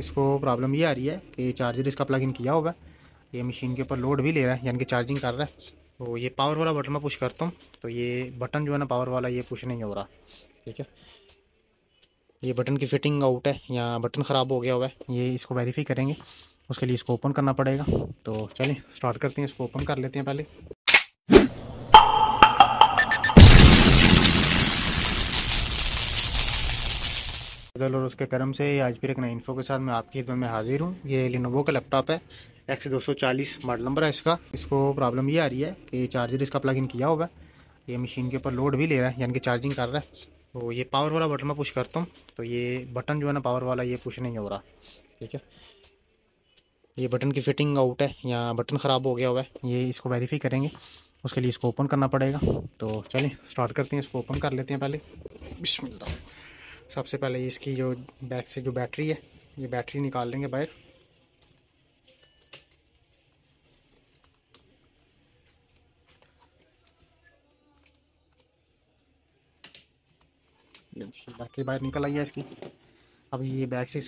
इसको प्रॉब्लम ये आ रही है कि चार्जर इसका प्लग इन किया होगा, ये मशीन के ऊपर लोड भी ले रहा है, यानी कि चार्जिंग कर रहा है। तो ये पावर वाला बटन मैं पुश करता हूँ तो ये बटन जो है ना पावर वाला ये पुश नहीं हो रहा। ठीक है, ये बटन की फिटिंग आउट है या बटन ख़राब हो गया हुआ है, ये इसको वेरीफाई करेंगे। उसके लिए इसको ओपन करना पड़ेगा। तो चलिए स्टार्ट करते हैं, इसको ओपन कर लेते हैं पहले। और उसके कर्म से आज फिर एक नई इन्फो के साथ मैं आपकी खिदमत में हाजिर हूँ। ये लिनोवो का लैपटॉप है, X240 मॉडल नंबर है इसका। इसको प्रॉब्लम ये आ रही है कि चार्जर इसका प्लग इन किया होगा, ये मशीन के ऊपर लोड भी ले रहा है, यानी कि चार्जिंग कर रहा है। तो ये पावर वाला बटन मैं पुश करता हूँ तो ये बटन जो है ना पावर वाला ये पुश नहीं हो रहा। ठीक है, ये बटन की फिटिंग आउट है या बटन ख़राब हो गया हुआ है, ये इसको वेरीफाई करेंगे। उसके लिए इसको ओपन करना पड़ेगा। तो चलिए स्टार्ट करते हैं, इसको ओपन कर लेते हैं पहले। बिस्मिल्लाह। सबसे पहले इसकी जो बैक से जो बैटरी है, ये बैटरी निकाल लेंगे बाहर। बैटरी बाहर निकल आई है इसकी। अब ये बैक से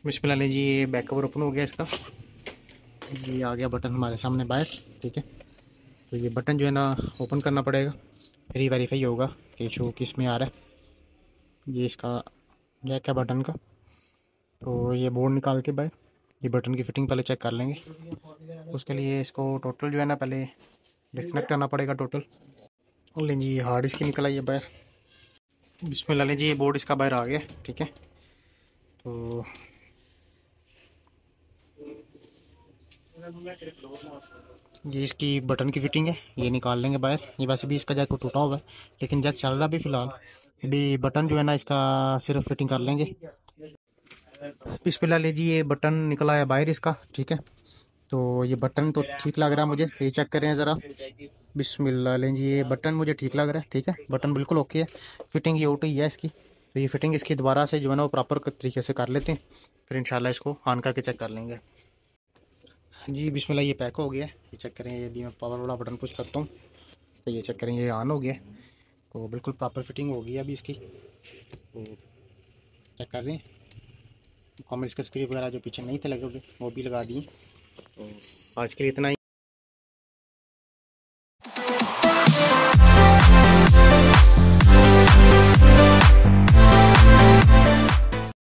बिस्मिल्लाह जी, ये बैक कवर ओपन हो गया इसका। ये आ गया बटन हमारे सामने बाहर। ठीक है, तो ये बटन जो है ना ओपन करना पड़ेगा, फिर ही वेरीफाई होगा कि इशू किस में आ रहा है। ये इसका जैक है बटन का। तो ये बोर्ड निकाल के बाहर ये बटन की फिटिंग पहले चेक कर लेंगे। उसके लिए इसको टोटल जो है ना पहले डिस्कनेक्ट करना पड़ेगा टोटल। और लें जी, ये हार्ड इसकी निकल आई है बाहर। बिस्मिल्लाह जी, ये बोर्ड इसका बाहर आ गया। ठीक है, तो ये इसकी बटन की फिटिंग है, ये निकाल लेंगे बाहर। ये वैसे भी इसका जैक टूटा हुआ है, लेकिन जैक चल रहा भी फिलहाल। अभी बटन जो है ना इसका सिर्फ फिटिंग कर लेंगे। बिस्मिल्लाह जी, ये बटन निकला है बाहर इसका। ठीक है, तो ये बटन तो ठीक लग रहा है मुझे, ये चेक करें ज़रा। बिस्मिल्लाह जी, ये बटन मुझे ठीक लग रहा है। ठीक है, बटन बिल्कुल ओके है, फिटिंग ये उठी है इसकी। तो ये फिटिंग इसकी दोबारा से जो है ना वो प्रॉपर तरीके से कर लेते हैं, फिर इंशाल्लाह इसको ऑन करके चेक कर लेंगे। जी बिस्मिल्लाह, ये पैक हो गया है, ये चेक करें। ये भी मैं पावर वाला बटन पुश करता हूँ तो ये चेक करें, ये ऑन हो गया। तो बिल्कुल प्रॉपर फिटिंग हो गई है अभी इसकी। तो चेक कर रहे हैं, हमें इसके स्क्रू वगैरह जो पीछे नहीं थे लगे हुए वो भी लगा दिए। तो आज के लिए इतना ही।